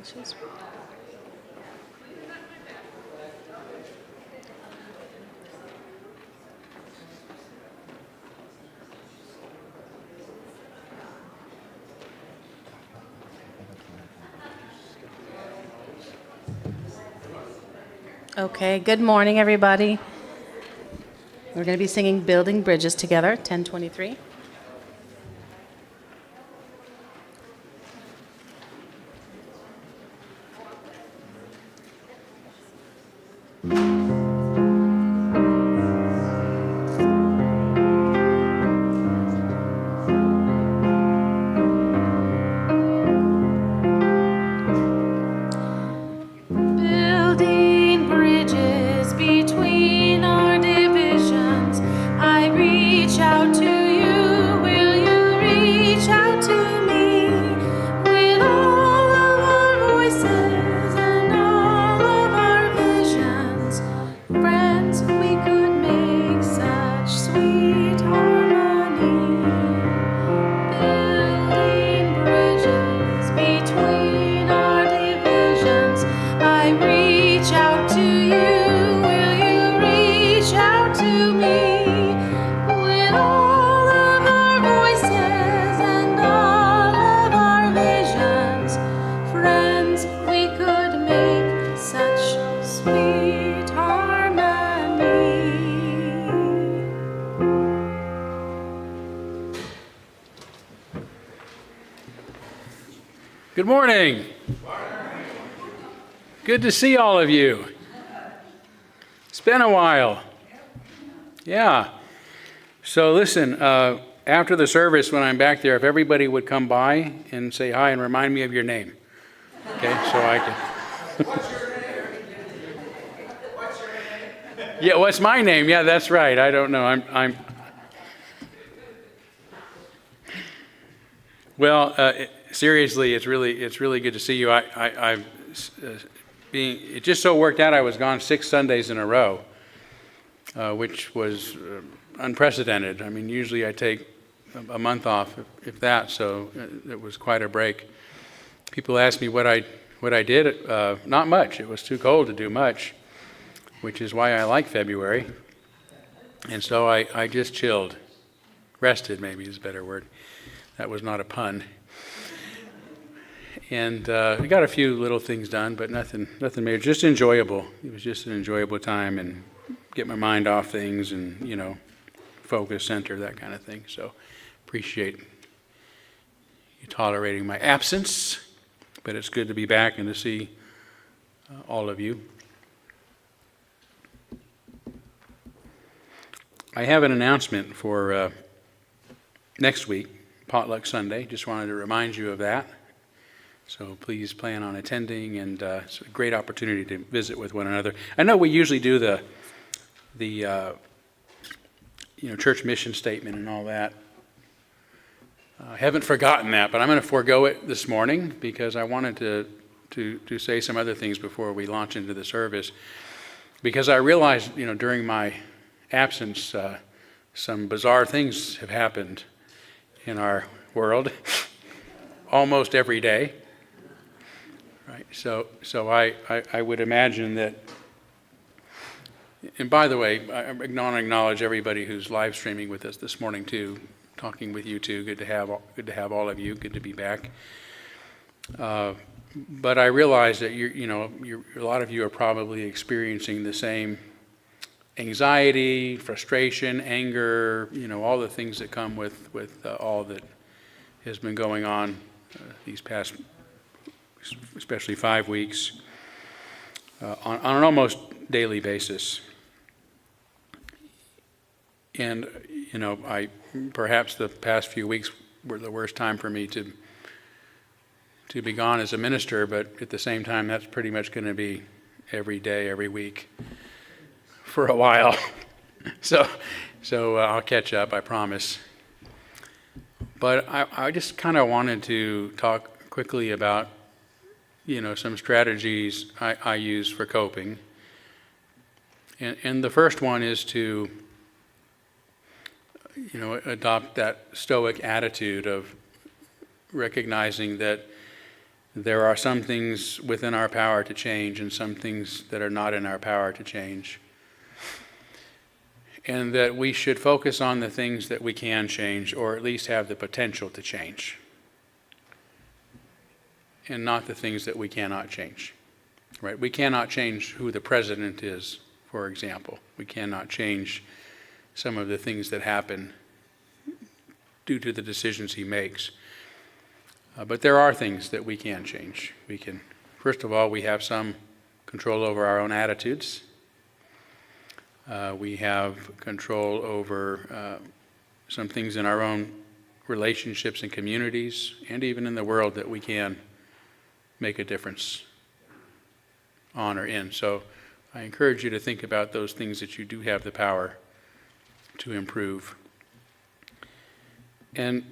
issues. Okay, good morning, everybody. We're going to be singing Building Bridges together, 1023. Building bridges between our divisions, I reach out to you, will you reach out to me? With all of our voices and all of our visions, friends, we could make such sweet harmony. Building bridges between our divisions, I reach out to you, will you reach out to me? With all of our voices and all of our visions, friends, we could make such sweet harmony. Good morning. Good to see all of you. It's been a while. Yeah. So listen, after the service, when I'm back there, if everybody would come by and say hi and remind me of your name. Okay, so I can. What's your name? What's your name? Yeah, what's my name? Yeah, that's right. I don't know. I'm. Well, seriously, it's really good to see you. It just so worked out I was gone 6 Sundays in a row, which was unprecedented. I mean, usually I take a month off, if that. So it was quite a break. People ask me what I did. Not much. It was too cold to do much, which is why I like February. And so I just chilled, rested. Maybe is a better word. That was not a pun. And we got a few little things done, but nothing major. Just enjoyable. It was just an enjoyable time and get my mind off things and, focus, center, that kind of thing. So appreciate you tolerating my absence, but it's good to be back and to see all of you. I have an announcement for next week, Potluck Sunday. Just wanted to remind you of that. So please plan on attending, and it's a great opportunity to visit with one another. I know we usually do the church mission statement and all that. I haven't forgotten that, but I'm going to forego it this morning because I wanted to say some other things before we launch into the service. Because I realized, during my absence, some bizarre things have happened in our world almost every day. Right. So I would imagine that, and by the way, I acknowledge everybody who's live streaming with us this morning too, talking with you too. Good to have all of you. Good to be back. But I realize that a lot of you are probably experiencing the same anxiety, frustration, anger, all the things that come with all that has been going on these past, especially 5 weeks, on an almost daily basis. And, perhaps the past few weeks were the worst time for me to be gone as a minister, but at the same time, that's pretty much going to be every day, every week for a while. So I'll catch up, I promise. But I just kind of wanted to talk quickly about, some strategies I use for coping. And the first one is to, adopt that stoic attitude of recognizing that there are some things within our power to change and some things that are not in our power to change. And that we should focus on the things that we can change, or at least have the potential to change, and not the things that we cannot change. Right? We cannot change who the president is, for example. We cannot change some of the things that happen due to the decisions he makes. But there are things that we can change. We can, first of all, we have some control over our own attitudes. We have control over some things in our own relationships and communities, and even in the world, that we can make a difference on or in. So I encourage you to think about those things that you do have the power to improve. And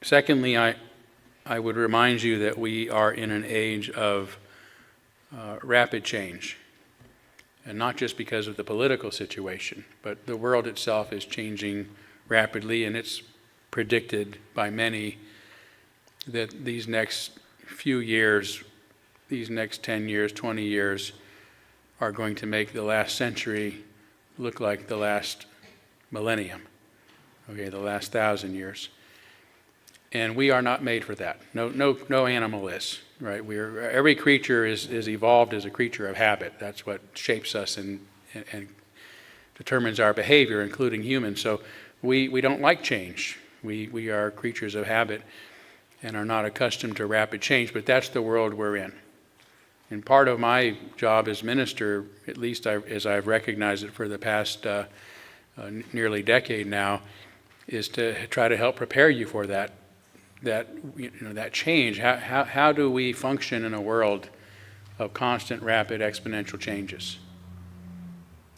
secondly, I would remind you that we are in an age of rapid change. And not just because of the political situation, but the world itself is changing rapidly, and it's predicted by many that these next few years, these next 10 years, 20 years, are going to make the last century look like the last millennium, okay, the last 1,000 years. And we are not made for that. No animal is, right? Every creature is evolved as a creature of habit. That's what shapes us and determines our behavior, including humans. So we don't like change. We are creatures of habit and are not accustomed to rapid change, but that's the world we're in. And part of my job as minister, at least as I've recognized it for the past nearly decade now, is to try to help prepare you for that change. How do we function in a world of constant, rapid, exponential changes?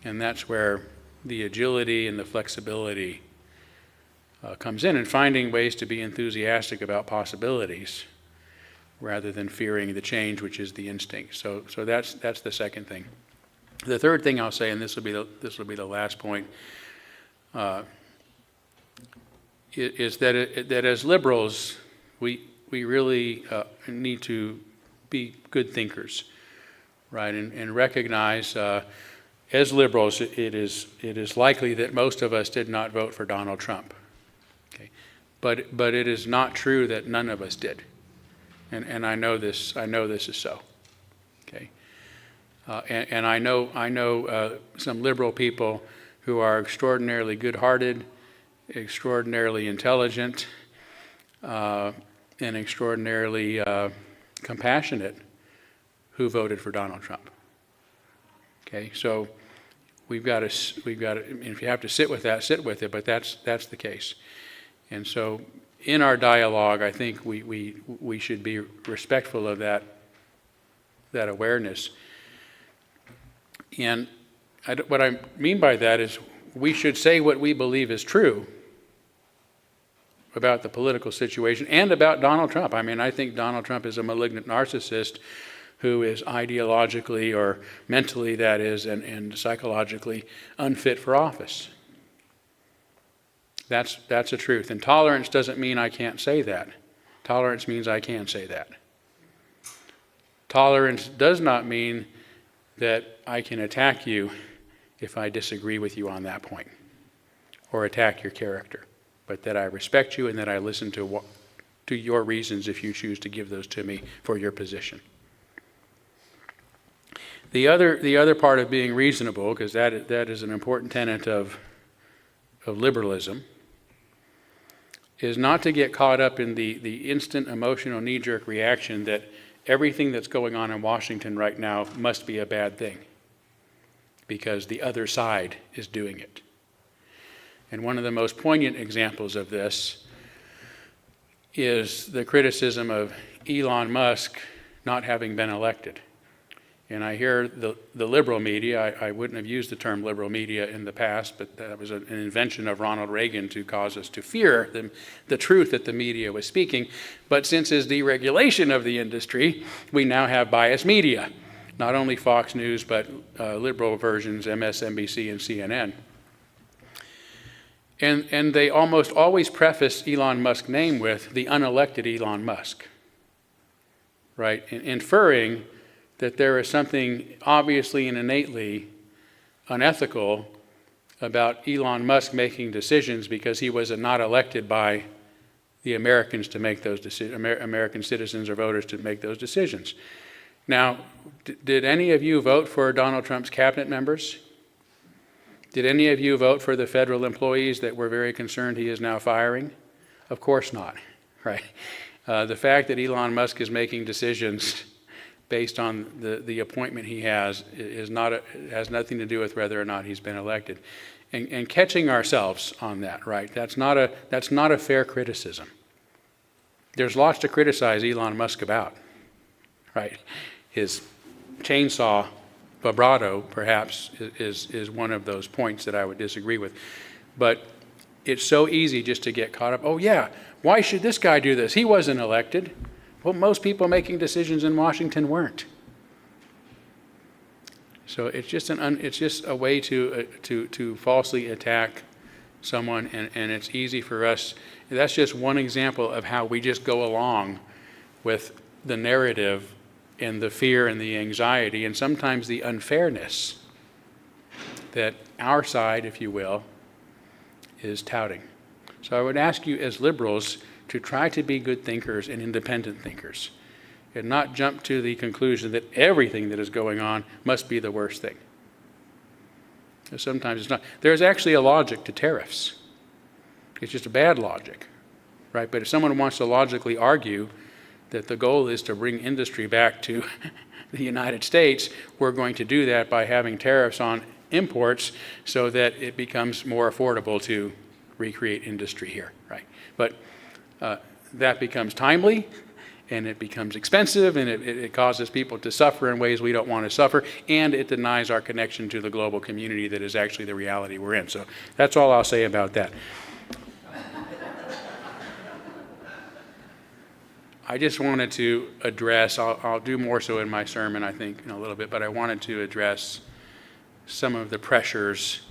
And that's where the agility and the flexibility comes in, and finding ways to be enthusiastic about possibilities rather than fearing the change, which is the instinct. So that's the second thing. The third thing I'll say, and this will be the last point, is that as liberals, we really need to be good thinkers, right? And recognize, as liberals, it is likely that most of us did not vote for Donald Trump. Okay, but it is not true that none of us did, and I know this. I know this is so. Okay, and I know some liberal people who are extraordinarily good-hearted, extraordinarily intelligent, and extraordinarily compassionate, who voted for Donald Trump. Okay, so we've got to. If you have to sit with that, sit with it. But that's the case, and so in our dialogue, I think we should be respectful of that awareness. And what I mean by that is we should say what we believe is true about the political situation and about Donald Trump. I mean, I think Donald Trump is a malignant narcissist who is ideologically, or mentally that is, and psychologically unfit for office. That's a truth. And tolerance doesn't mean I can't say that. Tolerance means I can say that. Tolerance does not mean that I can attack you if I disagree with you on that point, or attack your character, but that I respect you and that I listen to your reasons if you choose to give those to me for your position. The other part of being reasonable, because that is an important tenet of liberalism, is not to get caught up in the instant emotional knee-jerk reaction that everything that's going on in Washington right now must be a bad thing because the other side is doing it. And one of the most poignant examples of this is the criticism of Elon Musk not having been elected. And I hear the liberal media, I wouldn't have used the term liberal media in the past, but that was an invention of Ronald Reagan to cause us to fear the truth that the media was speaking. But since his deregulation of the industry, we now have biased media, not only Fox News, but liberal versions, MSNBC and CNN. And they almost always preface Elon Musk's name with the unelected Elon Musk. right? Inferring that there is something obviously and innately unethical about Elon Musk making decisions because he was not elected by the Americans to make those decisions, American citizens or voters to make those decisions. Now, did any of you vote for Donald Trump's cabinet members? Did any of you vote for the federal employees that we're very concerned he is now firing? Of course not, right? The fact that Elon Musk is making decisions based on the appointment he has has nothing to do with whether or not he's been elected. And catching ourselves on that, right? That's not a fair criticism. There's lots to criticize Elon Musk about, right? His chainsaw vibrato, perhaps, is one of those points that I would disagree with. But it's so easy just to get caught up. Oh yeah, why should this guy do this? He wasn't elected. Well, most people making decisions in Washington weren't. So it's just a way to falsely attack someone, and it's easy for us. That's just one example of how we just go along with the narrative and the fear and the anxiety and sometimes the unfairness that our side, if you will, is touting. So I would ask you as liberals to try to be good thinkers and independent thinkers, and not jump to the conclusion that everything that is going on must be the worst thing. Sometimes it's not. There's actually a logic to tariffs. It's just a bad logic, right? But if someone wants to logically argue that the goal is to bring industry back to the United States, we're going to do that by having tariffs on imports so that it becomes more affordable to recreate industry here, right? But that becomes timely, and it becomes expensive, and it causes people to suffer in ways we don't want to suffer, and it denies our connection to the global community that is actually the reality we're in. So that's all I'll say about that. I just wanted to address, I'll do more so in my sermon, I think, in a little bit, but I wanted to address some of the pressures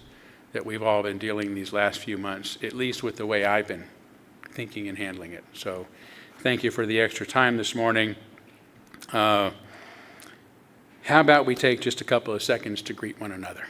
that we've all been dealing these last few months, at least with the way I've been thinking and handling it. So thank you for the extra time this morning. How about we take just a couple of seconds to greet one another?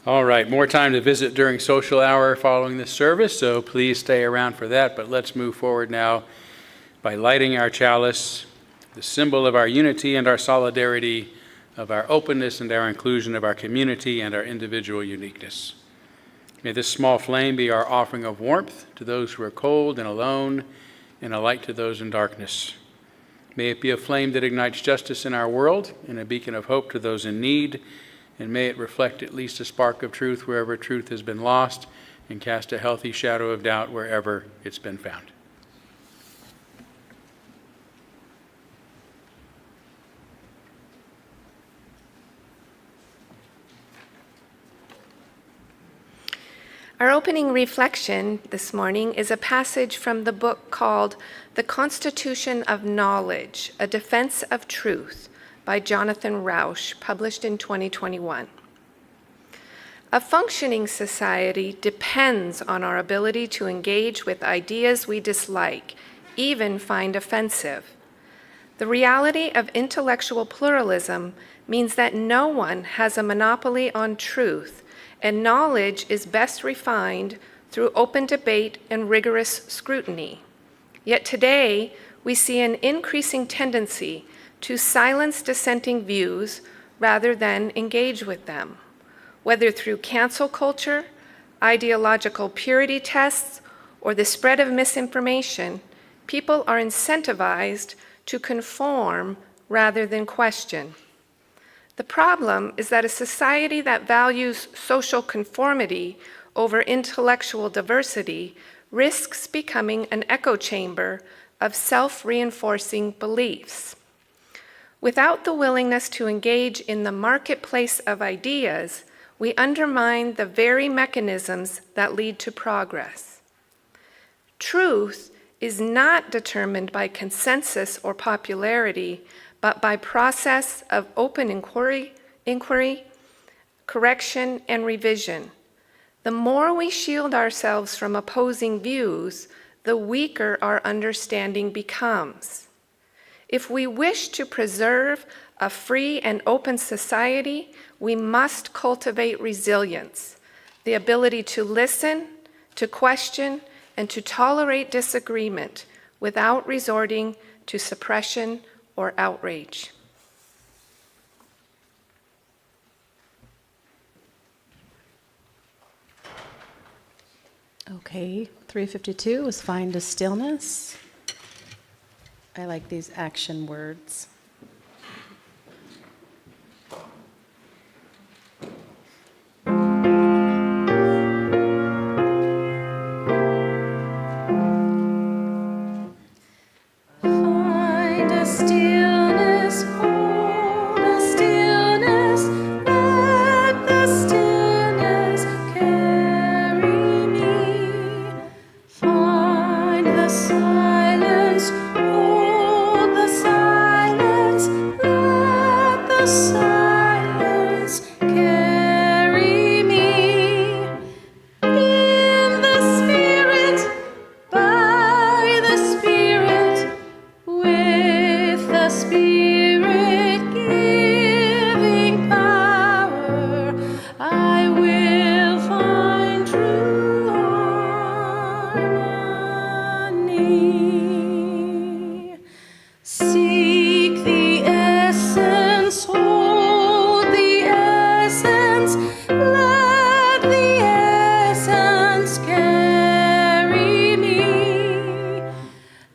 All right, more time to visit during social hour following this service, so please stay around for that. But let's move forward now by lighting our chalice, the symbol of our unity and our solidarity, of our openness and our inclusion, of our community and our individual uniqueness. May this small flame be our offering of warmth to those who are cold and alone, and a light to those in darkness. May it be a flame that ignites justice in our world and a beacon of hope to those in need, and may it reflect at least a spark of truth wherever truth has been lost and cast a healthy shadow of doubt wherever it's been found. Our opening reflection this morning is a passage from the book called The Constitution of Knowledge, A Defense of Truth by Jonathan Rauch, published in 2021. A functioning society depends on our ability to engage with ideas we dislike, even find offensive. The reality of intellectual pluralism means that no one has a monopoly on truth, and knowledge is best refined through open debate and rigorous scrutiny. Yet today, we see an increasing tendency to silence dissenting views rather than engage with them. Whether through cancel culture, ideological purity tests, or the spread of misinformation, people are incentivized to conform rather than question. The problem is that a society that values social conformity over intellectual diversity risks becoming an echo chamber of self-reinforcing beliefs. Without the willingness to engage in the marketplace of ideas, we undermine the very mechanisms that lead to progress. Truth is not determined by consensus or popularity, but by process of open inquiry, correction, and revision. The more we shield ourselves from opposing views, the weaker our understanding becomes. If we wish to preserve a free and open society, we must cultivate resilience, the ability to listen, to question, and to tolerate disagreement without resorting to suppression or outrage. Okay, 352 is find a stillness. I like these action words. Find a stillness, hold a stillness, let the stillness carry me. Find the silence, hold the silence, let the silence carry me. In the Spirit, by the Spirit, with the Spirit giving power, I will find true harmony. Seek the essence, hold the essence, let the essence carry me.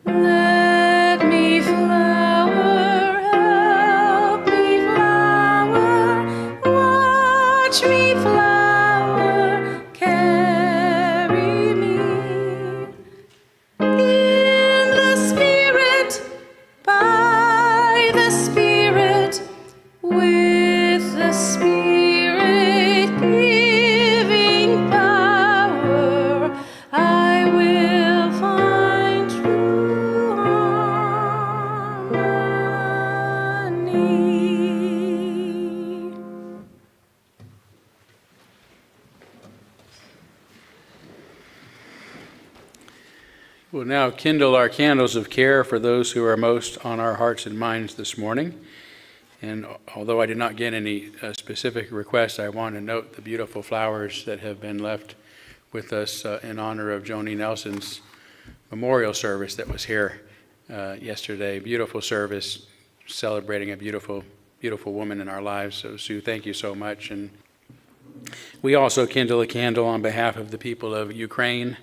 Let me flower, help me flower, watch me flower, carry me. In the Spirit, by the Spirit, with the Spirit giving power, I will find true harmony. We'll now kindle our candles of care for those who are most on our hearts and minds this morning. And although I did not get any specific requests, I want to note the beautiful flowers that have been left with us in honor of Joni Nelson's memorial service that was here yesterday. Beautiful service celebrating a beautiful, beautiful woman in our lives. So Sue, thank you so much. And we also kindle a candle on behalf of the people of Ukraine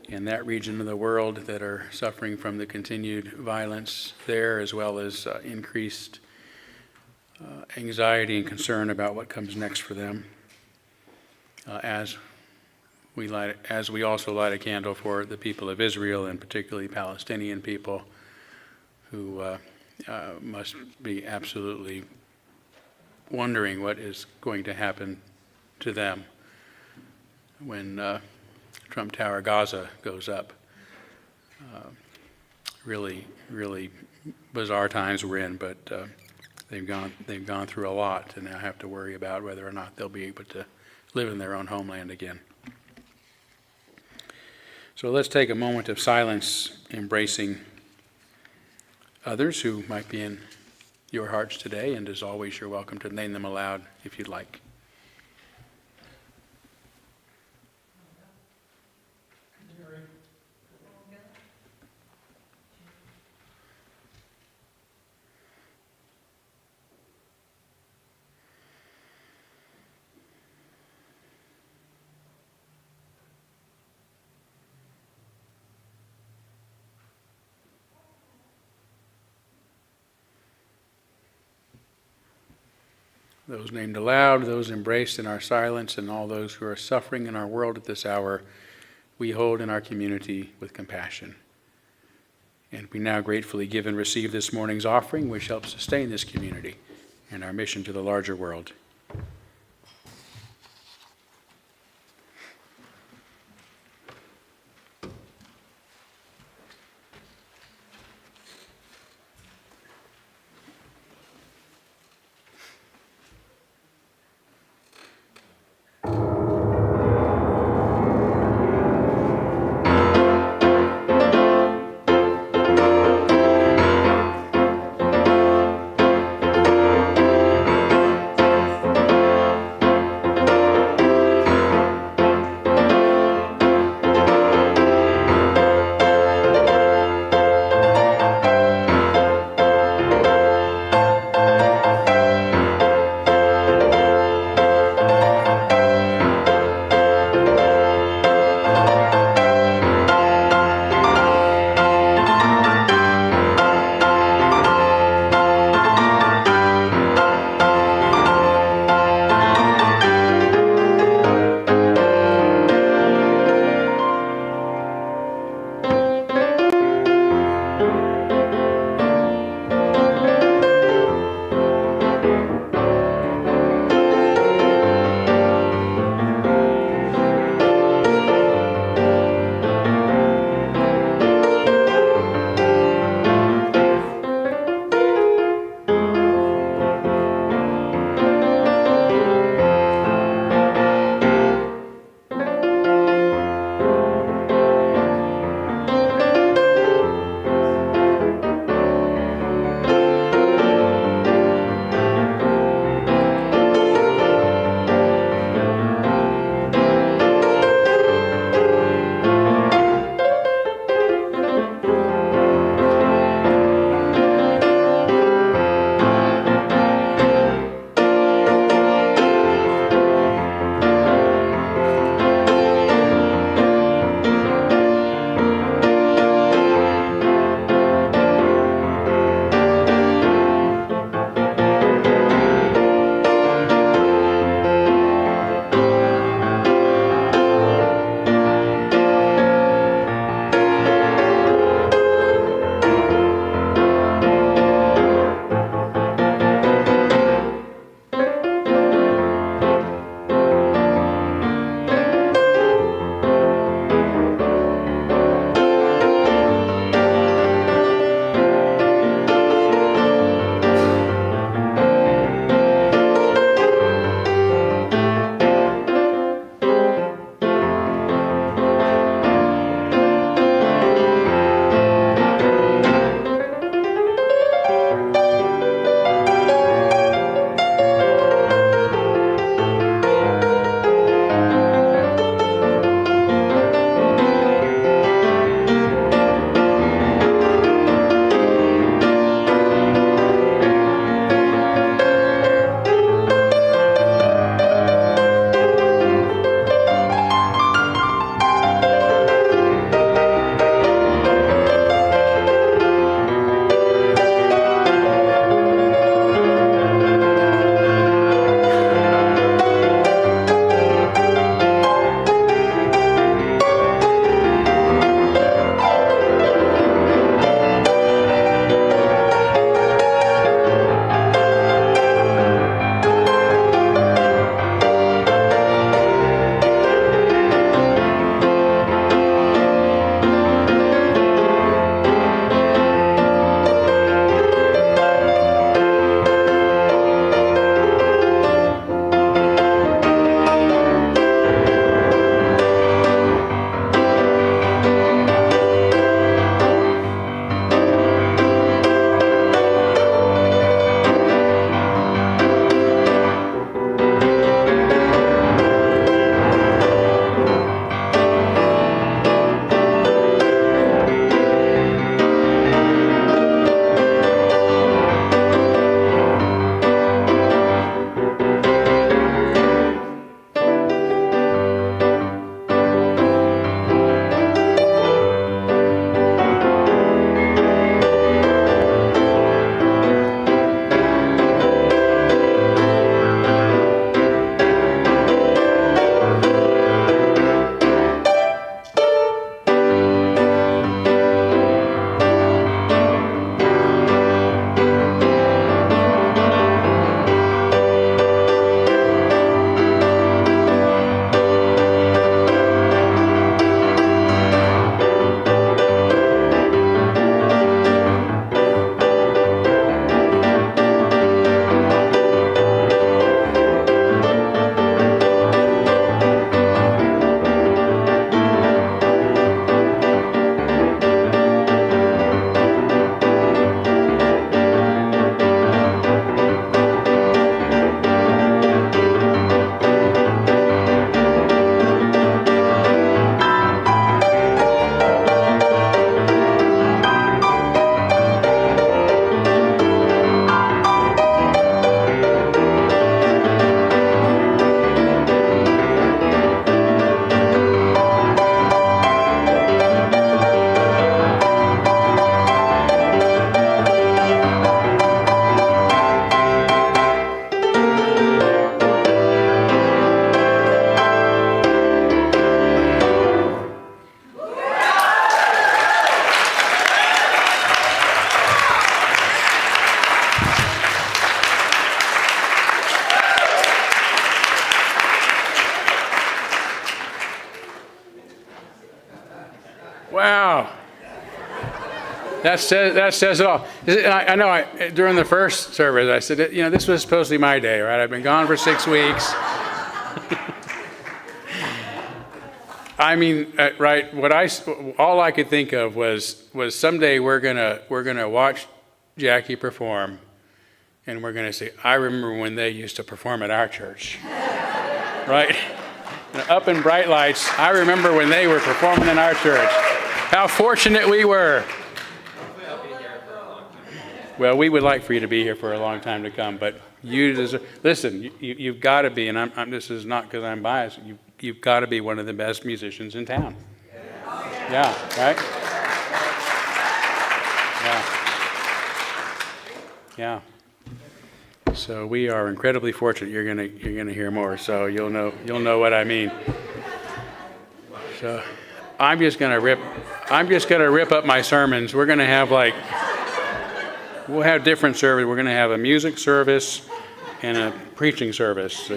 in that region of the world that are suffering from the continued violence there, as well as increased anxiety and concern about what comes next for them. As we also light a candle for the people of Israel, and particularly Palestinian people, who must be absolutely wondering what is going to happen to them when Trump Tower Gaza goes up. Really bizarre times we're in, but they've gone through a lot, and now have to worry about whether or not they'll be able to live in their own homeland again. So let's take a moment of silence, embracing others who might be in your hearts today, and as always, you're welcome to name them aloud if you'd like. Those named aloud, those embraced in our silence, and all those who are suffering in our world at this hour, we hold in our community with compassion. And we now gratefully give and receive this morning's offering, which helps sustain this community and our mission to the larger world. That says it all. I know during the first service, I said, this was supposed to be my day, right? I've been gone for 6 weeks. I mean, right? All I could think of was someday we're gonna watch Jackie perform, and we're gonna say, I remember when they used to perform at our church, right? Up in bright lights. I remember when they were performing in our church. How fortunate we were. Well, we would like for you to be here for a long time to come, but you deserve, listen, you've got to be, and this is not because I'm biased, you've got to be one of the best musicians in town. Yeah, right? Yeah. So we are incredibly fortunate. You're gonna hear more, so you'll know what I mean. So I'm just gonna rip up my sermons. We're gonna have we'll have different services. We're gonna have a music service and a preaching service, so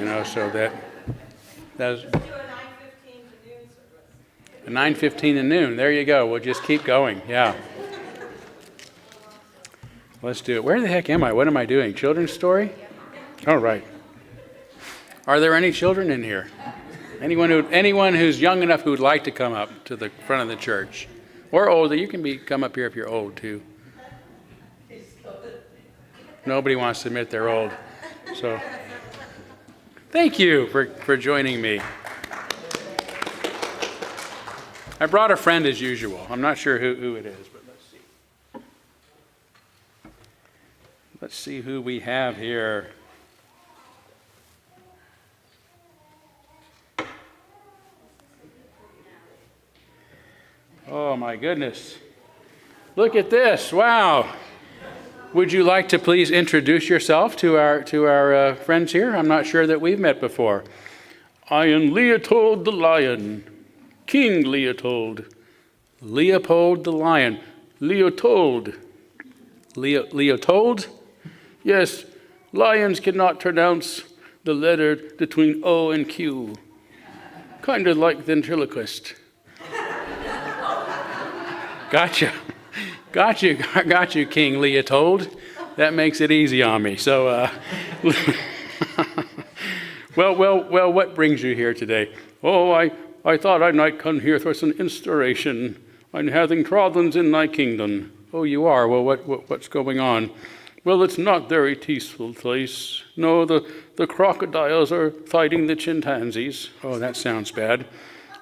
that's a 9:15 to noon. There you go. We'll just keep going. Yeah. Let's do it. Where the heck am I? What am I doing? Children's story? All right. Are there any children in here? Anyone who's young enough who would like to come up to the front of the church, or older? You can come up here if you're old too. Nobody wants to admit they're old. So, thank you for joining me. I brought a friend as usual. I'm not sure who it is, but let's see. Let's see who we have here. Oh my goodness. Look at this. Wow. Would you like to please introduce yourself to our friends here? I'm not sure that we've met before. I am Leopold the Lion, King Leopold. Leopold the Lion. Leopold. Leopold? Yes, lions cannot pronounce the letter between O and Q. Kind of like ventriloquist. Gotcha. Got you, King Leopold. That makes it easy on me. So, well, what brings you here today? Oh, I thought I might come here for some inspiration. I'm having problems in my kingdom. Oh, you are? Well, what's going on? Well, it's not very peaceful place. No, the crocodiles are fighting the chimpanzees. Oh, that sounds bad.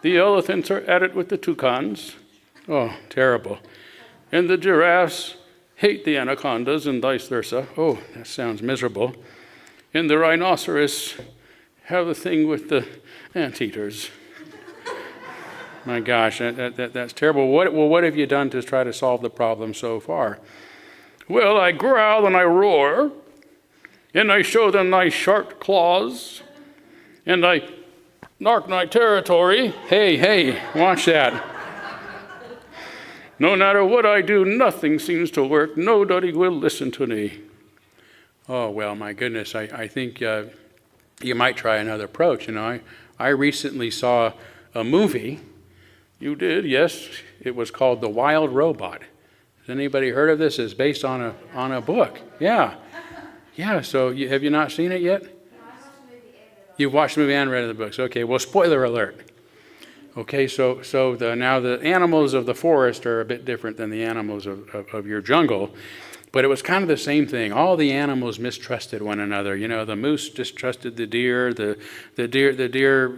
The elephants are at it with the toucans. Oh, terrible. And the giraffes hate the anacondas and vice versa. Oh, that sounds miserable. And the rhinoceros have a thing with the anteaters. My gosh, that's terrible. What have you done to try to solve the problem so far? Well, I growl and I roar, and I show them my sharp claws, and I mark my territory. Hey, watch that. No matter what I do, nothing seems to work. Nobody will listen to me. Oh, well, my goodness, I think you might try another approach. I recently saw a movie. You did, yes. It was called The Wild Robot. Has anybody heard of this? It's based on a book. Yeah. So have you not seen it yet? No, I watched the movie and read the book. You've watched the movie and read the books. Okay. Well, spoiler alert. Okay, so now the animals of the forest are a bit different than the animals of your jungle, but it was kind of the same thing. All the animals mistrusted one another. The moose distrusted the deer. The deer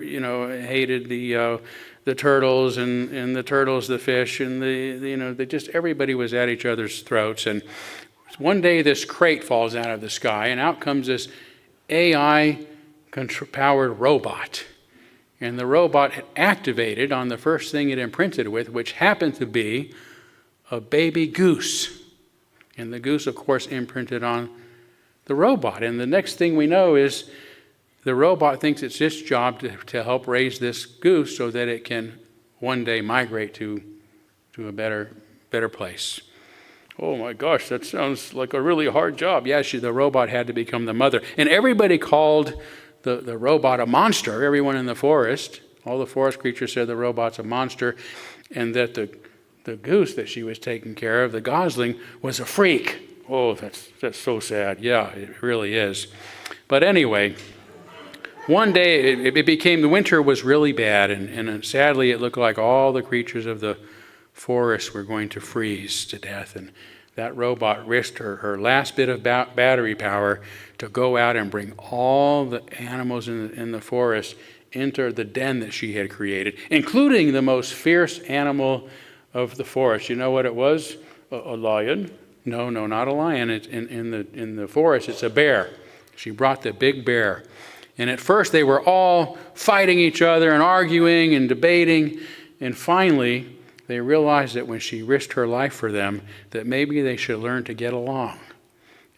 hated the turtles, and the turtles the fish, and they just everybody was at each other's throats. And one day this crate falls out of the sky, and out comes this AI powered robot. And the robot had activated on the first thing it imprinted with, which happened to be a baby goose. And the goose, of course, imprinted on the robot. And the next thing we know is the robot thinks it's its job to help raise this goose so that it can one day migrate to a better place. Oh my gosh, that sounds like a really hard job. Yeah, the robot had to become the mother. And everybody called the robot a monster. Everyone in the forest, all the forest creatures said the robot's a monster, and that the goose that she was taking care of, the gosling, was a freak. Oh, that's so sad. Yeah, it really is. But anyway, one day it became, the winter was really bad, and sadly it looked like all the creatures of the forest were going to freeze to death. And that robot risked her last bit of battery power to go out and bring all the animals in the forest into the den that she had created, including the most fierce animal of the forest. You know what it was? A lion? No, not a lion. It's in the forest, it's a bear. She brought the big bear. And at first they were all fighting each other and arguing and debating. And finally, they realized that when she risked her life for them, that maybe they should learn to get along.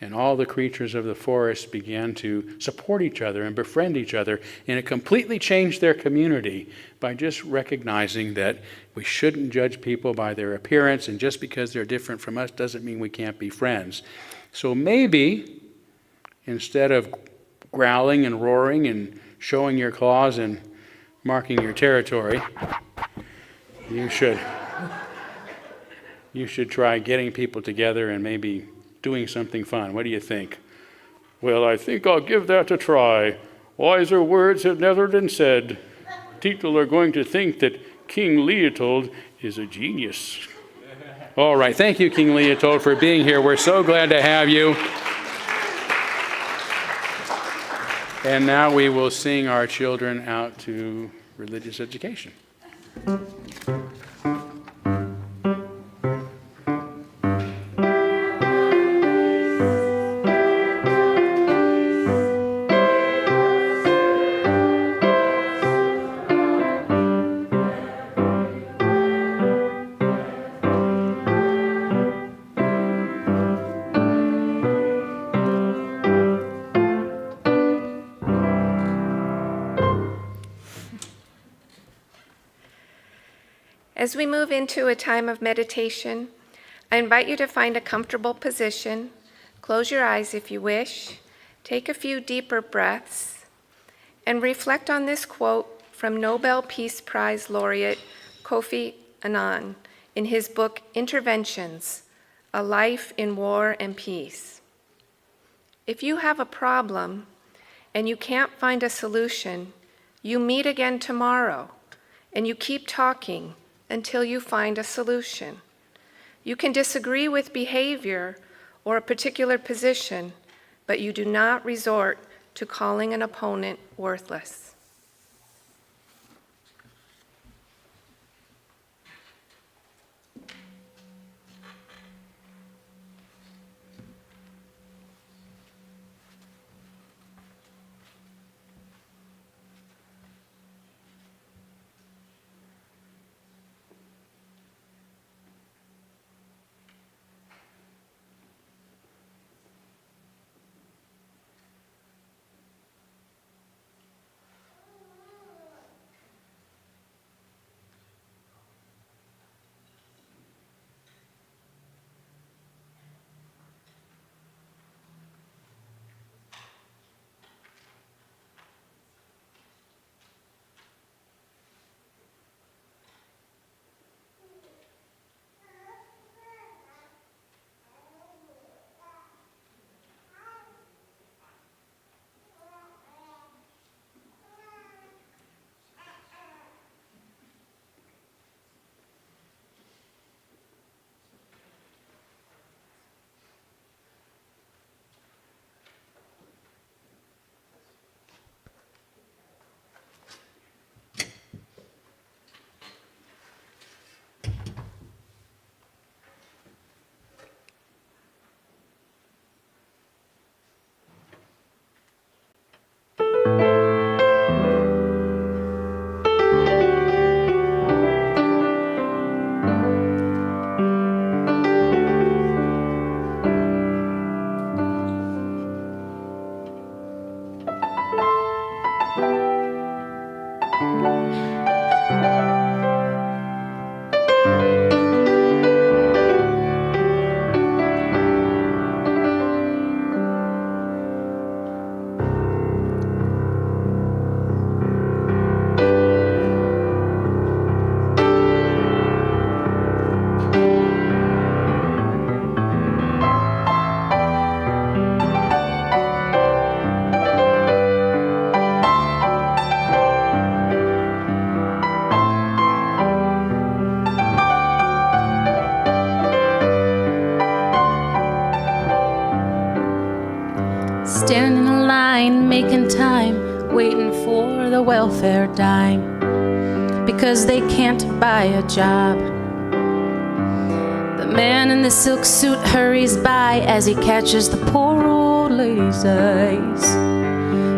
And all the creatures of the forest began to support each other and befriend each other. And it completely changed their community by just recognizing that we shouldn't judge people by their appearance, and just because they're different from us doesn't mean we can't be friends. So maybe instead of growling and roaring and showing your claws and marking your territory, you should try getting people together and maybe doing something fun. What do you think? Well, I think I'll give that a try. Wiser words have never been said. People are going to think that King Leopold is a genius. All right, thank you, King Leopold, for being here. We're so glad to have you. And now we will sing our children out to religious education. As we move into a time of meditation, I invite you to find a comfortable position. Close your eyes if you wish. Take a few deeper breaths and reflect on this quote from Nobel Peace Prize laureate Kofi Annan in his book, Interventions: A Life in War and Peace. If you have a problem and you can't find a solution, you meet again tomorrow and you keep talking until you find a solution. You can disagree with behavior or a particular position, but you do not resort to calling an opponent worthless. making time, waiting for the welfare dime, because they can't buy a job. The man in the silk suit hurries by as he catches the poor old lady's eyes.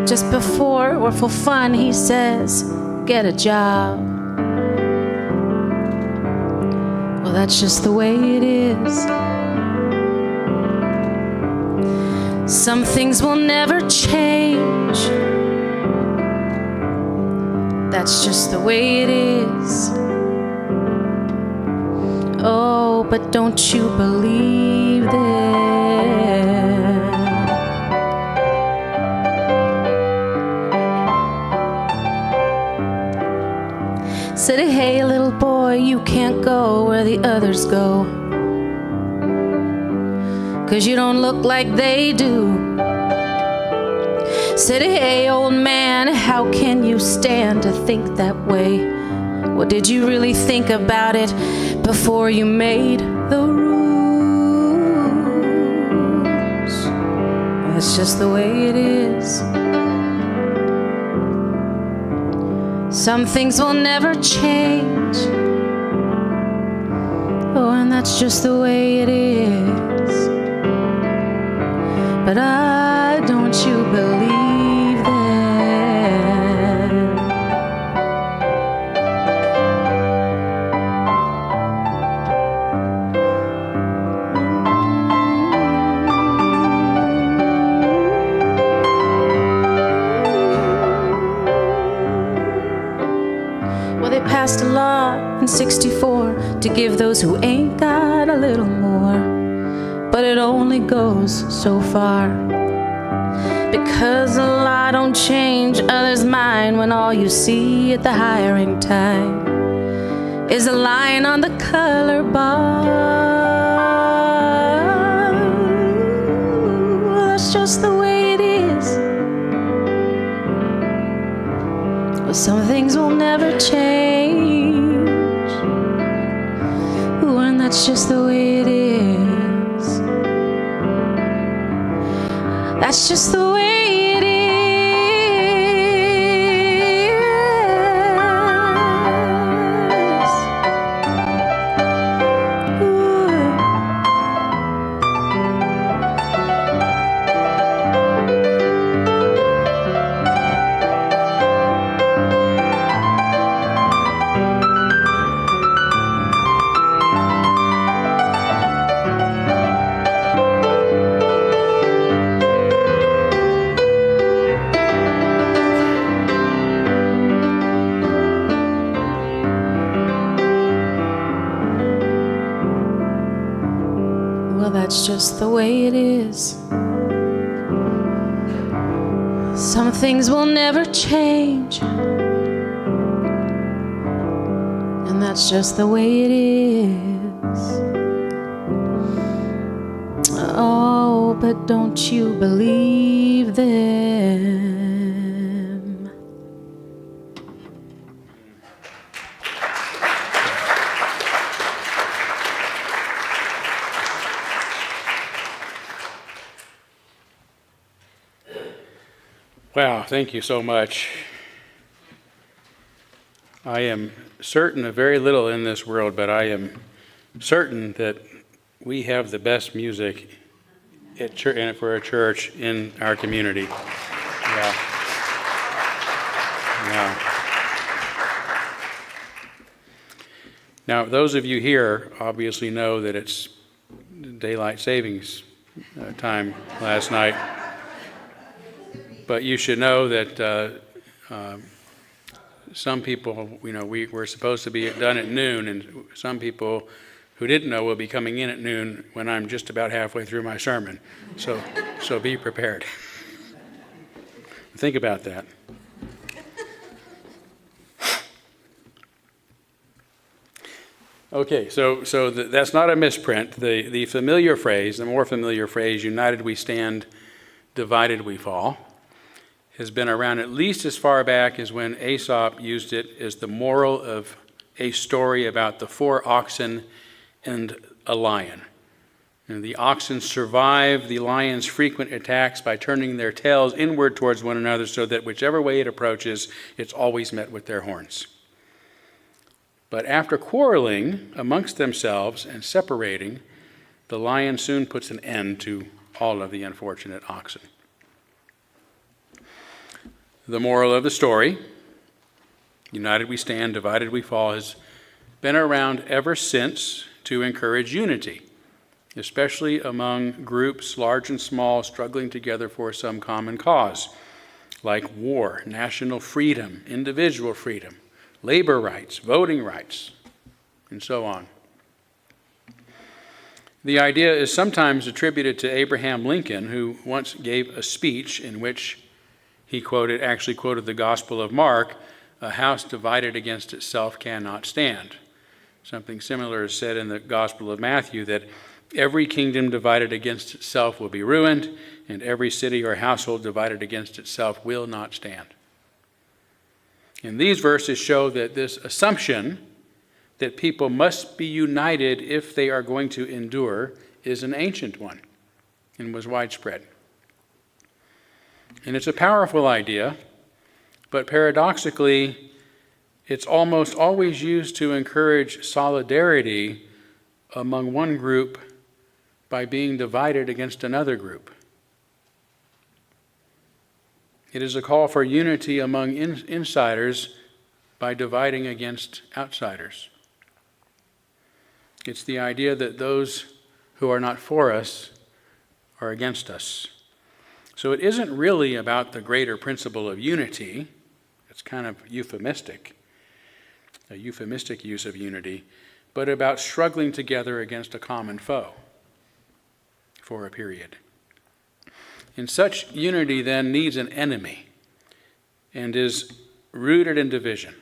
Just before or for fun, he says, "Get a job." Well, that's just the way it is. Some things will never change. That's just the way it is. Oh, but don't you believe them? Said, "Hey, little boy, you can't go where the others go, 'cause you don't look like they do." Said, "Hey, old man, how can you stand to think that way? Well, did you really think about it before you made the rules?" That's just the way it is. Some things will never change. Oh, and that's just the way it is. But don't you believe them? Well, they passed a law in '64 to give those who ain't got a little more, but it only goes so far, because the law don't change others' mind when all you see at the hiring time is a line on the color bar. Well, that's just the way it is. Well, some things will never change. Ooh, and that's just the way it is. That's just the way it is. Ooh. Well, that's just the way it is. Some things will never change, and that's just the way it is. Oh, but don't you believe them? Wow, thank you so much. I am certain of very little in this world, but I am certain that we have the best music at church, for a church in our community. Yeah. Yeah. Now, those of you here obviously know that it's daylight savings time last night. But you should know that some people, we're supposed to be done at noon, and some people who didn't know will be coming in at noon when I'm just about halfway through my sermon. So be prepared. Think about that. Okay, so that's not a misprint. The familiar phrase, the more familiar phrase, "United we stand, divided we fall," has been around at least as far back as when Aesop used it as the moral of a story about the 4 oxen and a lion. And the oxen survive the lion's frequent attacks by turning their tails inward towards one another so that whichever way it approaches, it's always met with their horns. But after quarreling amongst themselves and separating, the lion soon puts an end to all of the unfortunate oxen. The moral of the story, united we stand, divided we fall, has been around ever since to encourage unity, especially among groups, large and small, struggling together for some common cause, like war, national freedom, individual freedom, labor rights, voting rights, and so on. The idea is sometimes attributed to Abraham Lincoln, who once gave a speech in which he actually quoted the Gospel of Mark, "A house divided against itself cannot stand." Something similar is said in the Gospel of Matthew, that every kingdom divided against itself will be ruined, and every city or household divided against itself will not stand. And these verses show that this assumption that people must be united if they are going to endure is an ancient one and was widespread. And it's a powerful idea, but paradoxically, it's almost always used to encourage solidarity among one group by being divided against another group. It is a call for unity among insiders by dividing against outsiders. It's the idea that those who are not for us are against us. So it isn't really about the greater principle of unity. It's kind of euphemistic, a euphemistic use of unity, but about struggling together against a common foe for a period. And such unity then needs an enemy and is rooted in division.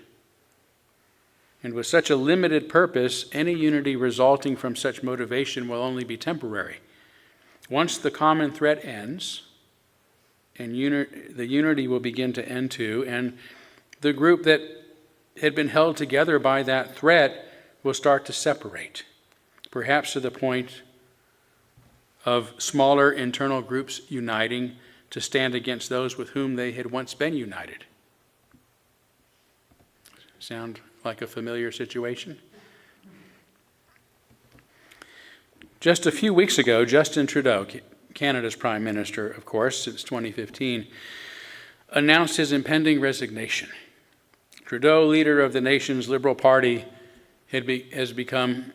And with such a limited purpose, any unity resulting from such motivation will only be temporary. Once the common threat ends, and the unity will begin to end too, and the group that had been held together by that threat will start to separate, perhaps to the point of smaller internal groups uniting to stand against those with whom they had once been united. Sound like a familiar situation? Just a few weeks ago, Justin Trudeau, Canada's Prime Minister, of course, since 2015, announced his impending resignation. Trudeau, leader of the nation's Liberal Party, has become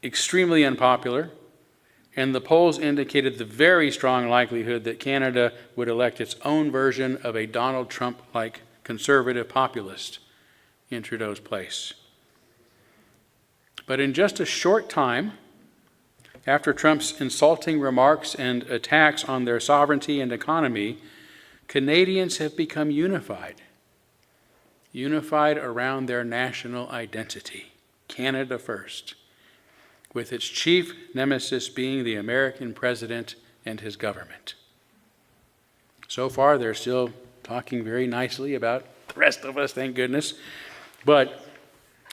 extremely unpopular, and the polls indicated the very strong likelihood that Canada would elect its own version of a Donald Trump-like conservative populist in Trudeau's place. But in just a short time, after Trump's insulting remarks and attacks on their sovereignty and economy, Canadians have become unified around their national identity, Canada first, with its chief nemesis being the American president and his government. So far, they're still talking very nicely about the rest of us, thank goodness, but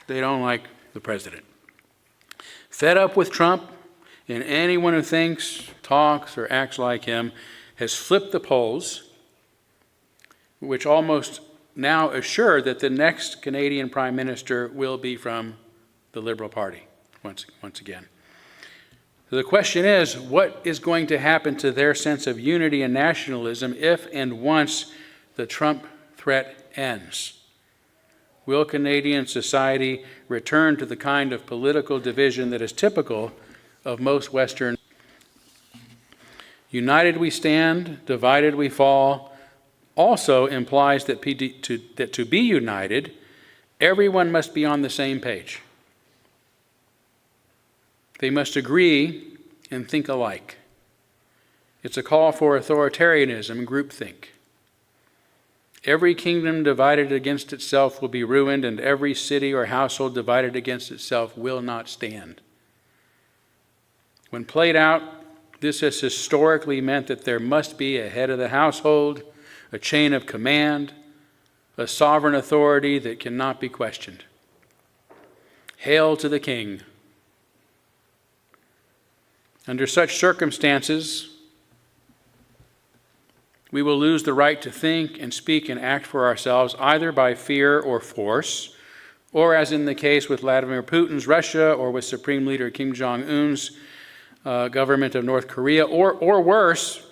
they don't like the president. Fed up with Trump, and anyone who thinks, talks, or acts like him has flipped the polls, which almost now assure that the next Canadian Prime Minister will be from the Liberal Party once again. So the question is, what is going to happen to their sense of unity and nationalism if and once the Trump threat ends? Will Canadian society return to the kind of political division that is typical of most Western? United we stand, divided we fall also implies that to be united, everyone must be on the same page. They must agree and think alike. It's a call for authoritarianism, groupthink. Every kingdom divided against itself will be ruined, and every city or household divided against itself will not stand. When played out, this has historically meant that there must be a head of the household, a chain of command, a sovereign authority that cannot be questioned. Hail to the King. Under such circumstances, we will lose the right to think and speak and act for ourselves either by fear or force, or as in the case with Vladimir Putin's Russia or with Supreme Leader Kim Jong-un's government of North Korea, or worse,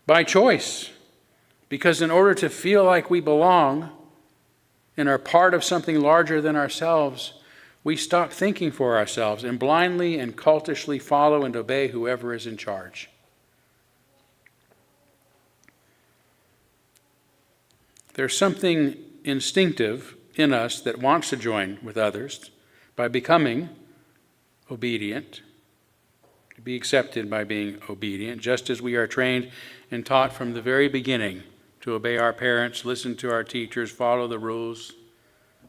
by choice. Because in order to feel like we belong and are part of something larger than ourselves, we stop thinking for ourselves and blindly and cultishly follow and obey whoever is in charge. There's something instinctive in us that wants to join with others by becoming obedient, to be accepted by being obedient, just as we are trained and taught from the very beginning to obey our parents, listen to our teachers, follow the rules,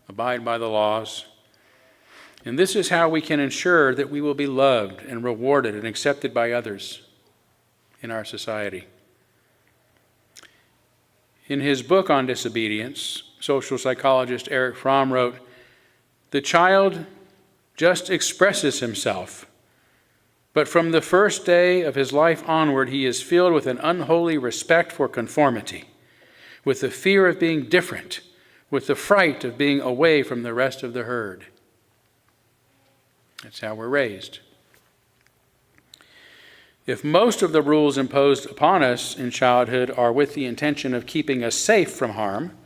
abide by the laws. And this is how we can ensure that we will be loved and rewarded and accepted by others in our society. In his book on disobedience, social psychologist Erich Fromm wrote, "The child just expresses himself, but from the first day of his life onward, he is filled with an unholy respect for conformity, with the fear of being different, with the fright of being away from the rest of the herd." That's how we're raised. If most of the rules imposed upon us in childhood are with the intention of keeping us safe from harm,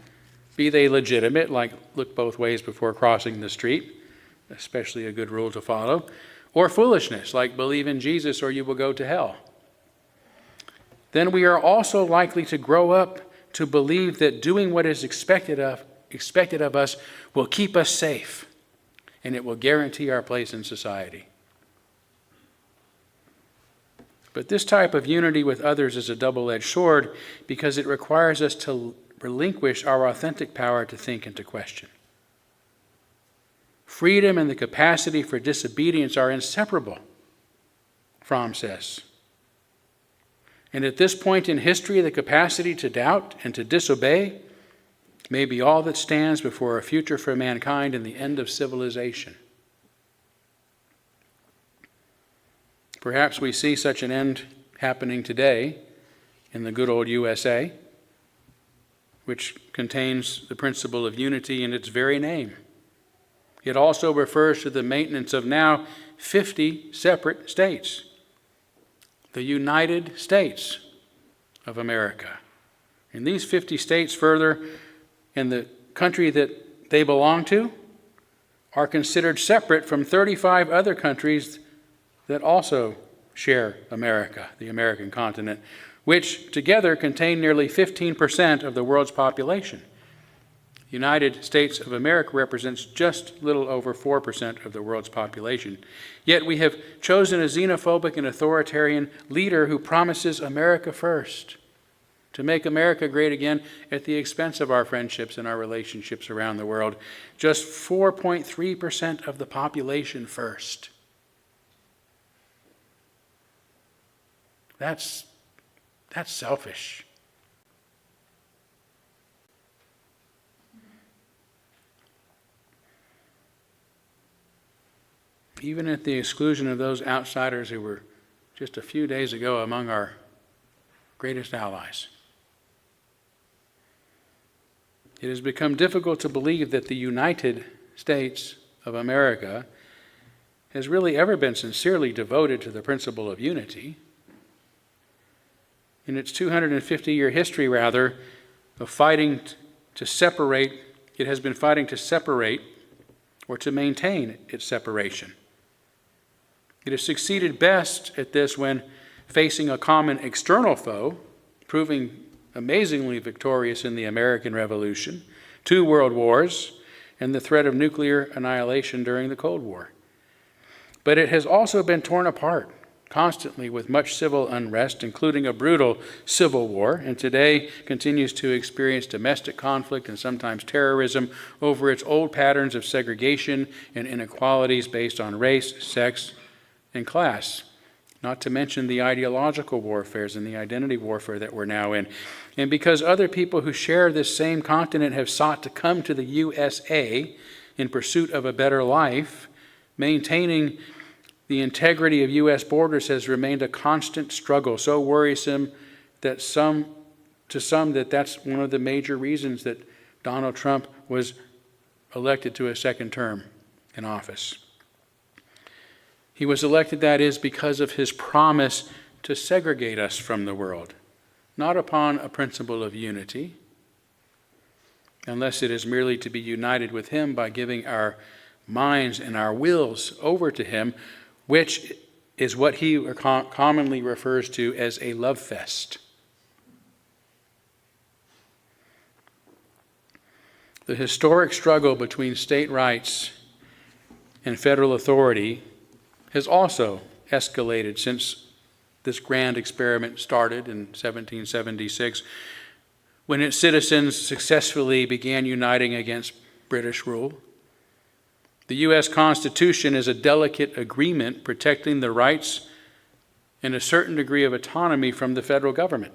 be they legitimate, like look both ways before crossing the street, especially a good rule to follow, or foolishness, like believe in Jesus or you will go to hell, then we are also likely to grow up to believe that doing what is expected of us will keep us safe, and it will guarantee our place in society. But this type of unity with others is a double-edged sword because it requires us to relinquish our authentic power to think and to question. Freedom and the capacity for disobedience are inseparable, Fromm says. And at this point in history, the capacity to doubt and to disobey may be all that stands before a future for mankind and the end of civilization. Perhaps we see such an end happening today in the good old USA, which contains the principle of unity in its very name. It also refers to the maintenance of now 50 separate states, the United States of America. And these 50 states further, in the country that they belong to, are considered separate from 35 other countries that also share America, the American continent, which together contain nearly 15% of the world's population. The United States of America represents just a little over 4% of the world's population. Yet we have chosen a xenophobic and authoritarian leader who promises America first, to make America great again at the expense of our friendships and our relationships around the world. Just 4.3% of the population first. That's selfish. Even at the exclusion of those outsiders who were just a few days ago among our greatest allies. It has become difficult to believe that the United States of America has really ever been sincerely devoted to the principle of unity. In its 250-year history, rather, of fighting to separate, it has been fighting to separate or to maintain its separation. It has succeeded best at this when facing a common external foe, proving amazingly victorious in the American Revolution, 2 world wars, and the threat of nuclear annihilation during the Cold War. But it has also been torn apart constantly with much civil unrest, including a brutal civil war, and today continues to experience domestic conflict and sometimes terrorism over its old patterns of segregation and inequalities based on race, sex, and class, not to mention the ideological warfares and the identity warfare that we're now in. And because other people who share this same continent have sought to come to the USA in pursuit of a better life, maintaining The integrity of U.S. borders has remained a constant struggle, so worrisome that that's one of the major reasons that Donald Trump was elected to a second term in office. He was elected, that is, because of his promise to segregate us from the world, not upon a principle of unity, unless it is merely to be united with him by giving our minds and our wills over to him, which is what he commonly refers to as a love fest. The historic struggle between state rights and federal authority has also escalated since this grand experiment started in 1776, when its citizens successfully began uniting against British rule. The U.S. Constitution is a delicate agreement protecting the rights and a certain degree of autonomy from the federal government.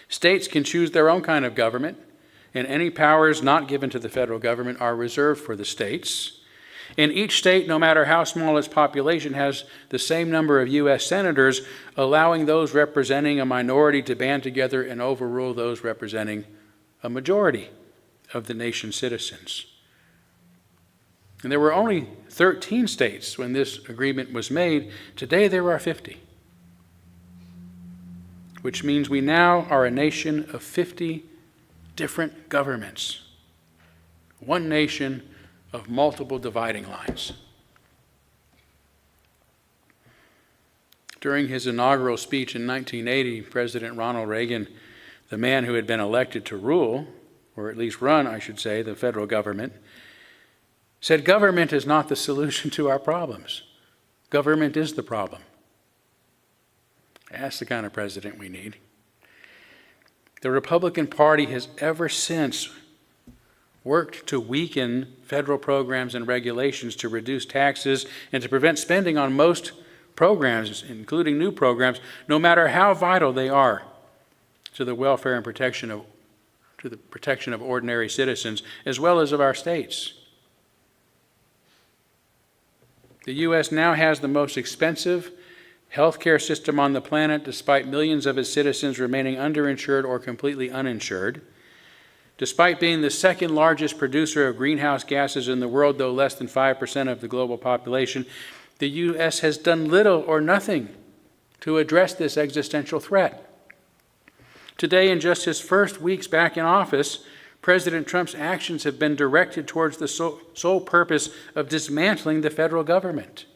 States can choose their own kind of government, and any powers not given to the federal government are reserved for the states. And each state, no matter how small its population, has the same number of U.S. senators, allowing those representing a minority to band together and overrule those representing a majority of the nation's citizens. And there were only 13 states when this agreement was made. Today there are 50, which means we now are a nation of 50 different governments. One nation of multiple dividing lines. During his inaugural speech in 1980, President Ronald Reagan, the man who had been elected to rule, or at least run, I should say, the federal government, said government is not the solution to our problems. Government is the problem. That's the kind of president we need. The Republican Party has ever since worked to weaken federal programs and regulations to reduce taxes and to prevent spending on most programs, including new programs, no matter how vital they are to the welfare and protection of ordinary citizens, as well as of our states. The U.S. now has the most expensive healthcare system on the planet, despite millions of its citizens remaining underinsured or completely uninsured. Despite being the second largest producer of greenhouse gases in the world, though less than 5% of the global population, the U.S. has done little or nothing to address this existential threat. Today, in just his first weeks back in office, President Trump's actions have been directed towards the sole purpose of dismantling the federal government.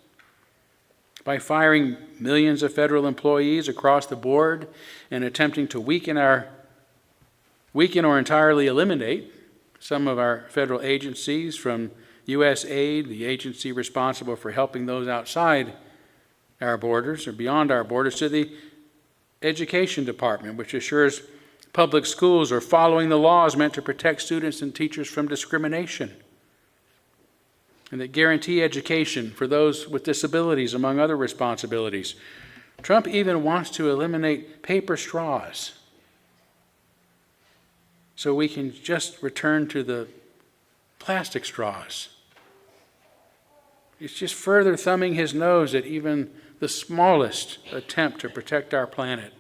By firing millions of federal employees across the board and attempting to weaken or entirely eliminate some of our federal agencies, from USAID, the agency responsible for helping those outside our borders or beyond our borders, to the Education Department, which assures public schools are following the laws meant to protect students and teachers from discrimination, and that guarantee education for those with disabilities, among other responsibilities. Trump even wants to eliminate paper straws so we can just return to the plastic straws. It's just further thumbing his nose at even the smallest attempt to protect our planet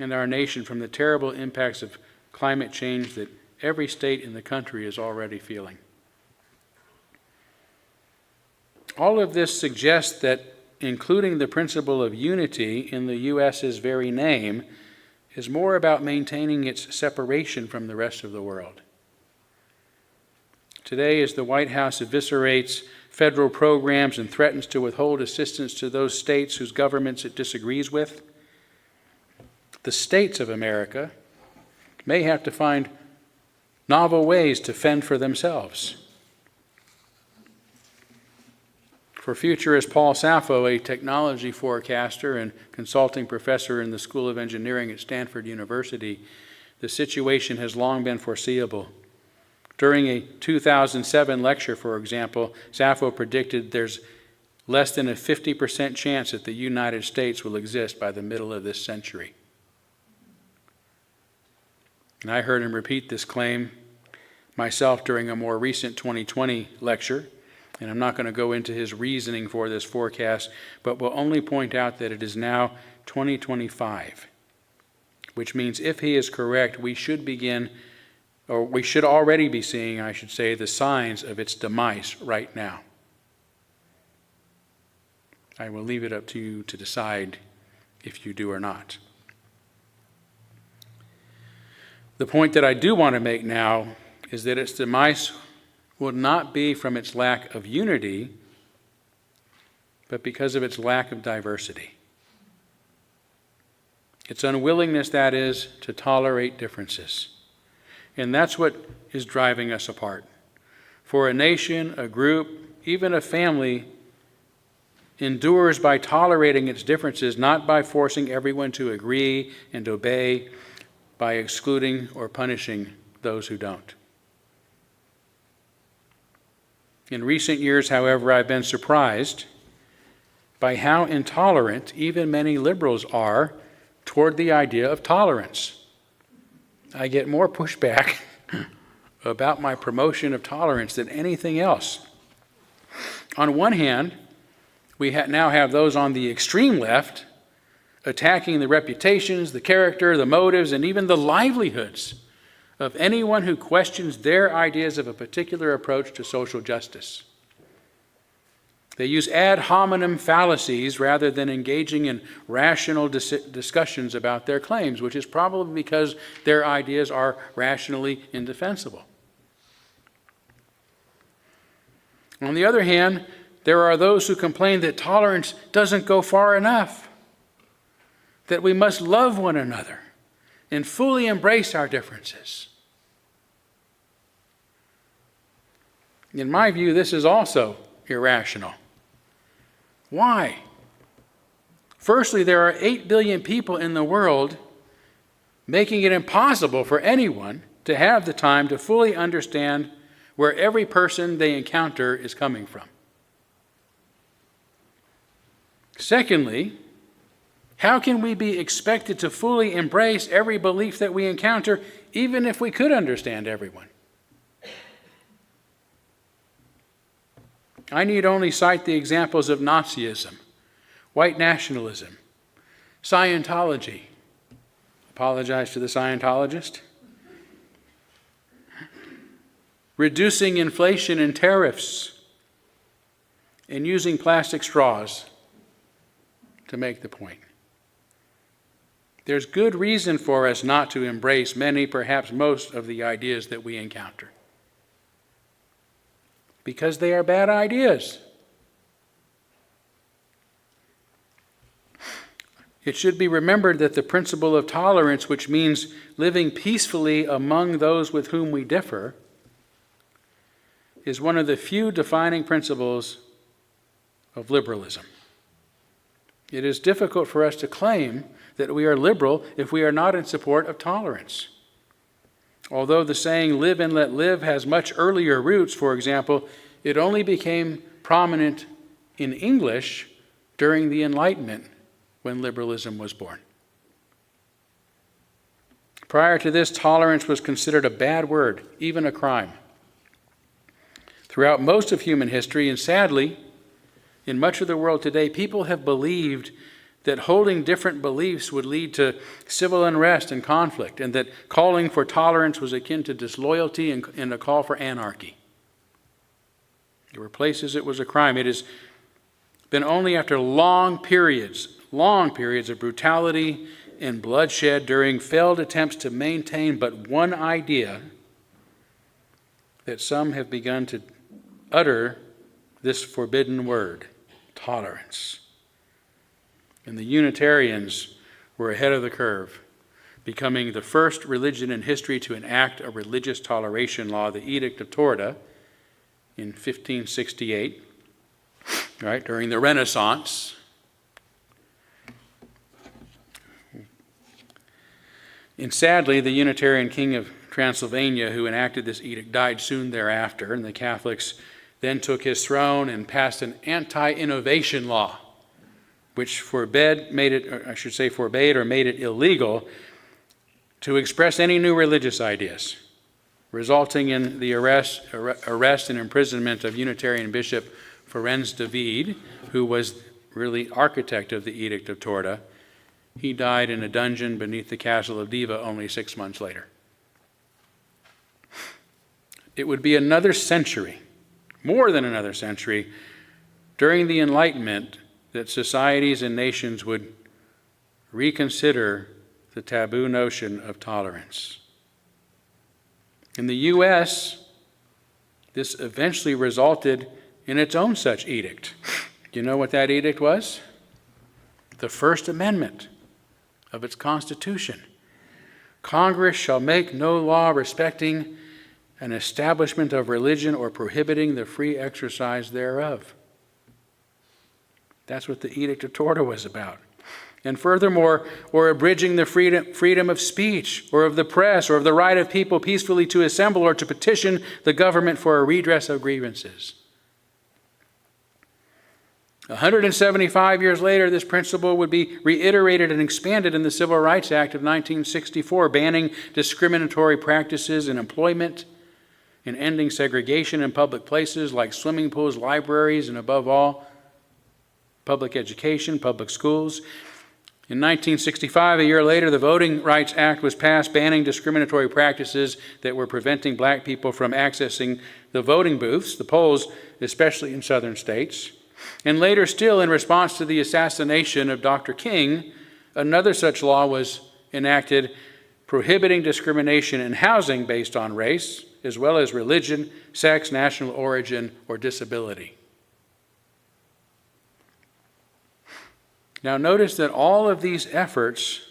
and our nation from the terrible impacts of climate change that every state in the country is already feeling. All of this suggests that including the principle of unity in the U.S.'s very name is more about maintaining its separation from the rest of the world. Today, as the White House eviscerates federal programs and threatens to withhold assistance to those states whose governments it disagrees with, the states of America may have to find novel ways to fend for themselves. For futurist Paul Sappho, a technology forecaster and consulting professor in the School of Engineering at Stanford University, the situation has long been foreseeable. During a 2007 lecture, for example, Sappho predicted there's less than a 50% chance that the United States will exist by the middle of this century. And I heard him repeat this claim myself during a more recent 2020 lecture. And I'm not going to go into his reasoning for this forecast, but will only point out that it is now 2025, which means if he is correct, we should already be seeing, I should say, the signs of its demise right now. I will leave it up to you to decide if you do or not. The point that I do want to make now is that its demise will not be from its lack of unity, but because of its lack of diversity. Its unwillingness, that is, to tolerate differences. And that's what is driving us apart. For a nation, a group, even a family endures by tolerating its differences, not by forcing everyone to agree and obey, by excluding or punishing those who don't. In recent years, however, I've been surprised by how intolerant even many liberals are toward the idea of tolerance. I get more pushback about my promotion of tolerance than anything else. On one hand, we now have those on the extreme left attacking the reputations, the character, the motives, and even the livelihoods of anyone who questions their ideas of a particular approach to social justice. They use ad hominem fallacies rather than engaging in rational discussions about their claims, which is probably because their ideas are rationally indefensible. On the other hand, there are those who complain that tolerance doesn't go far enough, that we must love one another and fully embrace our differences. In my view, this is also irrational. Why? Firstly, there are 8 billion people in the world, making it impossible for anyone to have the time to fully understand where every person they encounter is coming from. Secondly, how can we be expected to fully embrace every belief that we encounter, even if we could understand everyone? I need only cite the examples of Nazism, white nationalism, Scientology. Apologize to the Scientologist. Reducing inflation and tariffs, and using plastic straws to make the point. There's good reason for us not to embrace many, perhaps most, of the ideas that we encounter, because they are bad ideas. It should be remembered that the principle of tolerance, which means living peacefully among those with whom we differ, is one of the few defining principles of liberalism. It is difficult for us to claim that we are liberal if we are not in support of tolerance. Although the saying, live and let live, has much earlier roots, for example, it only became prominent in English during the Enlightenment, when liberalism was born. Prior to this, tolerance was considered a bad word, even a crime. Throughout most of human history, and sadly, in much of the world today, people have believed that holding different beliefs would lead to civil unrest and conflict, and that calling for tolerance was akin to disloyalty and a call for anarchy. There were places it was a crime. It has been only after long periods of brutality and bloodshed during failed attempts to maintain but one idea that some have begun to utter this forbidden word, tolerance. And the Unitarians were ahead of the curve, becoming the first religion in history to enact a religious toleration law, the Edict of Torda, in 1568, right, during the Renaissance. And sadly, the Unitarian king of Transylvania who enacted this edict died soon thereafter, and the Catholics then took his throne and passed an anti-innovation law, which forbade or made it illegal to express any new religious ideas. resulting in the arrest and imprisonment of Unitarian Bishop Ferenc David, who was really architect of the Edict of Torda. He died in a dungeon beneath the castle of Diva only 6 months later. It would be another century, more than another century, during the Enlightenment that societies and nations would reconsider the taboo notion of tolerance. In the U.S., this eventually resulted in its own such edict. Do you know what that edict was? The First Amendment of its Constitution. Congress shall make no law respecting an establishment of religion or prohibiting the free exercise thereof. That's what the Edict of Torda was about. And furthermore, or abridging the freedom of speech or of the press or of the right of people peacefully to assemble or to petition the government for a redress of grievances. 175 years later, this principle would be reiterated and expanded in the Civil Rights Act of 1964, banning discriminatory practices in employment and ending segregation in public places like swimming pools, libraries, and above all, public education, public schools. In 1965, a year later, the Voting Rights Act was passed, banning discriminatory practices that were preventing black people from accessing the voting booths, the polls, especially in southern states. And later still, in response to the assassination of Dr. King, another such law was enacted prohibiting discrimination in housing based on race, as well as religion, sex, national origin, or disability. Now notice that all of these efforts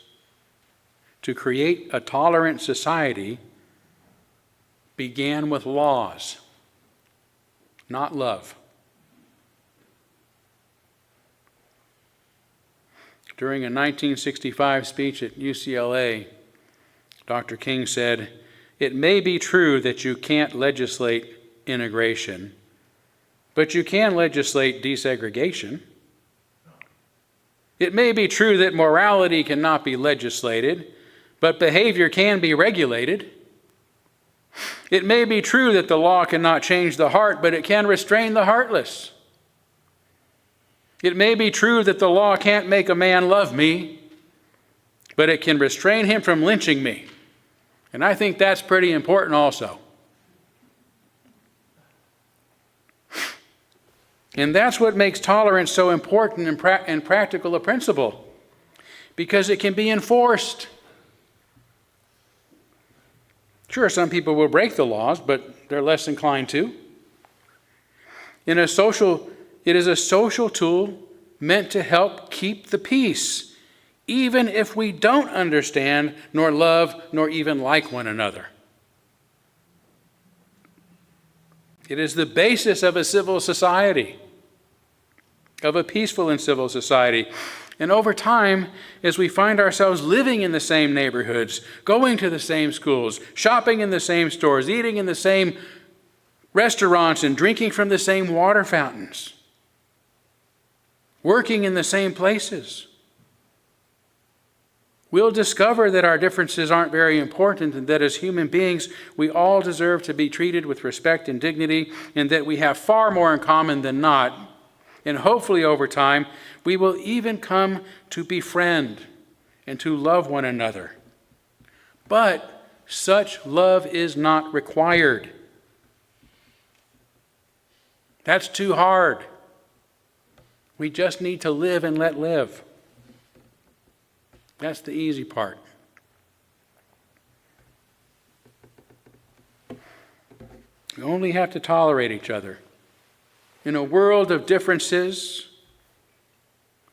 to create a tolerant society began with laws, not love. During a 1965 speech at UCLA, Dr. King said, "It may be true that you can't legislate integration, but you can legislate desegregation. It may be true that morality cannot be legislated, but behavior can be regulated. It may be true that the law cannot change the heart, but it can restrain the heartless. It may be true that the law can't make a man love me, but it can restrain him from lynching me." And I think that's pretty important also. And that's what makes tolerance so important and practical a principle, because it can be enforced. Sure, some people will break the laws, but they're less inclined to. It is a social tool meant to help keep the peace, even if we don't understand, nor love, nor even like one another. It is the basis of a civil society, of a peaceful and civil society. And over time, as we find ourselves living in the same neighborhoods, going to the same schools, shopping in the same stores, eating in the same restaurants, and drinking from the same water fountains, working in the same places, we'll discover that our differences aren't very important, and that as human beings, we all deserve to be treated with respect and dignity, and that we have far more in common than not. And hopefully over time, we will even come to befriend and to love one another. But such love is not required. That's too hard. We just need to live and let live. That's the easy part. We only have to tolerate each other. In a world of differences,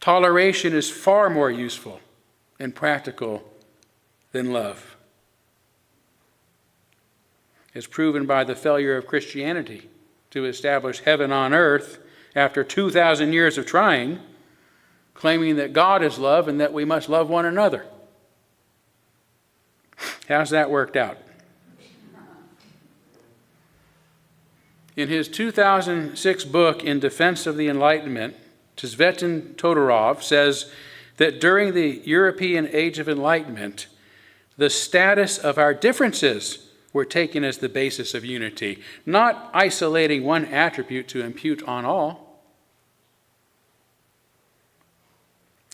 toleration is far more useful and practical than love. As proven by the failure of Christianity to establish heaven on earth after 2,000 years of trying, claiming that God is love and that we must love one another. How's that worked out? In his 2006 book, In Defense of the Enlightenment, Tzvetan Todorov says that during the European Age of Enlightenment, the status of our differences were taken as the basis of unity, not isolating one attribute to impute on all.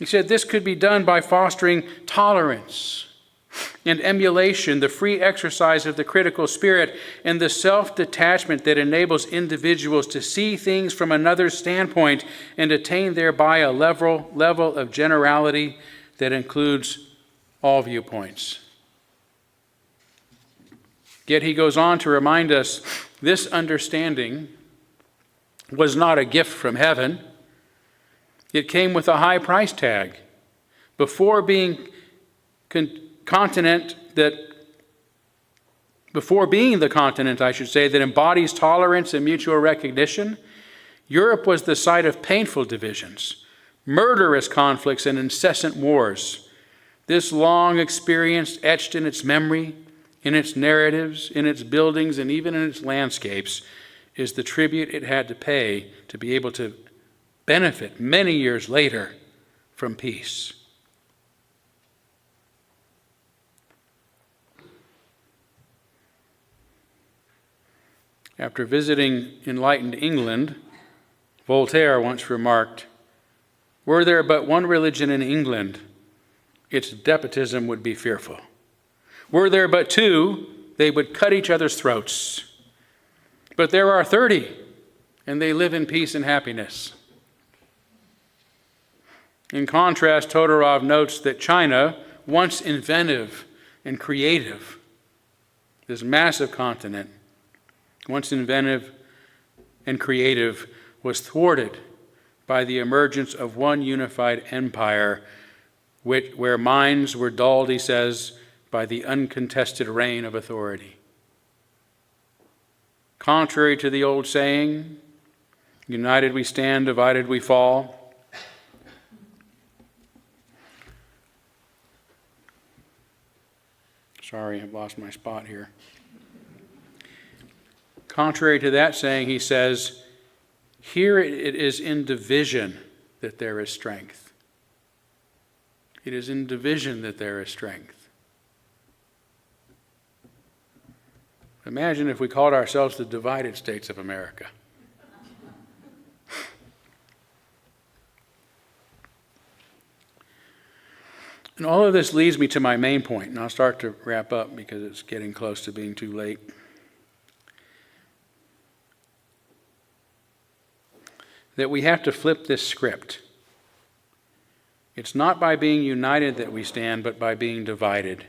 He said this could be done by fostering tolerance and emulation, the free exercise of the critical spirit, and the self-detachment that enables individuals to see things from another's standpoint and attain thereby a level of generality that includes all viewpoints. Yet he goes on to remind us this understanding was not a gift from heaven. It came with a high price tag. Before being the continent, that embodies tolerance and mutual recognition, Europe was the site of painful divisions, murderous conflicts, and incessant wars. This long experience, etched in its memory, in its narratives, in its buildings, and even in its landscapes, is the tribute it had to pay to be able to benefit many years later from peace. After visiting enlightened England, Voltaire once remarked, "Were there but one religion in England, its despotism would be fearful. Were there but two, they would cut each other's throats. But there are 30, and they live in peace and happiness." In contrast, Todorov notes that China, once inventive and creative, this massive continent, once inventive and creative, was thwarted by the emergence of one unified empire where minds were dulled, he says, by the uncontested reign of authority. Contrary to the old saying, united we stand, divided we fall, sorry, I've lost my spot here. Contrary to that saying, he says, here it is in division that there is strength. It is in division that there is strength. Imagine if we called ourselves the Divided States of America. And all of this leads me to my main point, and I'll start to wrap up because it's getting close to being too late. That we have to flip this script. It's not by being united that we stand, but by being divided.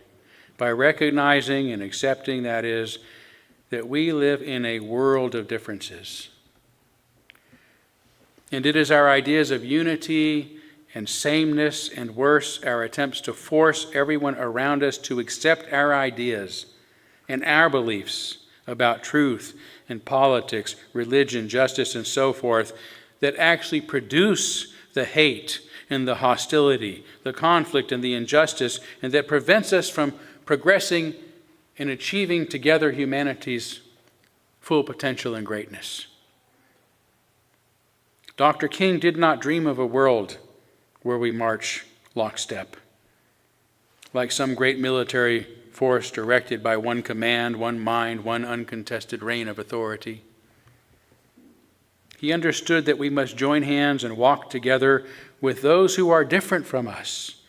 By recognizing and accepting, that is, that we live in a world of differences. And it is our ideas of unity and sameness, and worse, our attempts to force everyone around us to accept our ideas and our beliefs about truth and politics, religion, justice, and so forth, that actually produce the hate and the hostility, the conflict and the injustice, and that prevents us from progressing and achieving together humanity's full potential and greatness. Dr. King did not dream of a world where we march lockstep, like some great military force directed by one command, one mind, one uncontested reign of authority. He understood that we must join hands and walk together with those who are different from us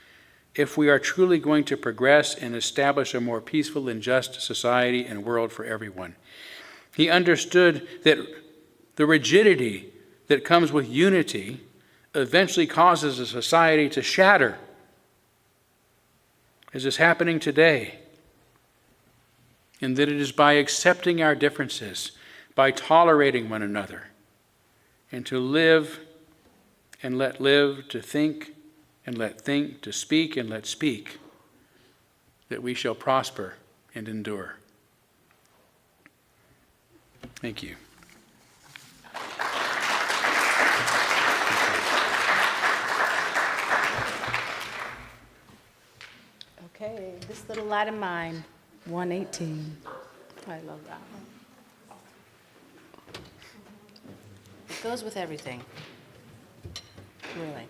if we are truly going to progress and establish a more peaceful and just society and world for everyone. He understood that the rigidity that comes with unity eventually causes a society to shatter, as is happening today, and that it is by accepting our differences, by tolerating one another, and to live and let live, to think and let think, to speak and let speak, that we shall prosper and endure. Thank you. Okay, this little light of mine, 118. I love that one. It goes with everything. Really.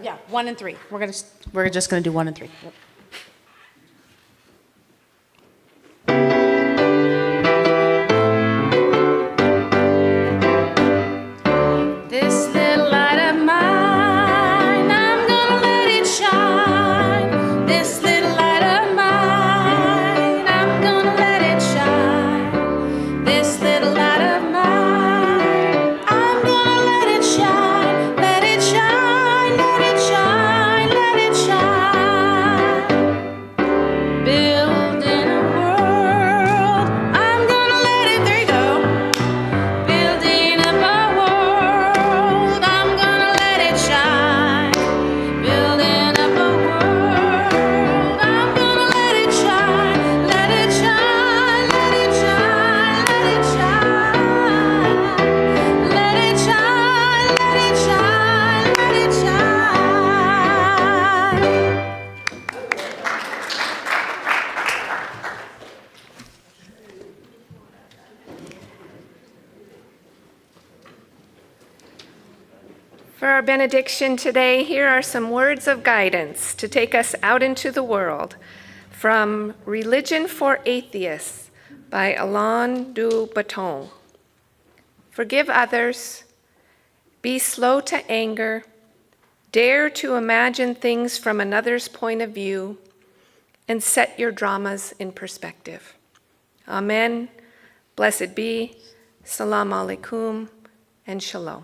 Yeah, 1 and 3. We're just gonna do 1 and 3. Yep. For our benediction today, here are some words of guidance to take us out into the world from Religion for Atheists by Alain de Botton. Forgive others, be slow to anger, dare to imagine things from another's point of view, and set your dramas in perspective. Amen. Blessed be. Salam alaikum and shalom.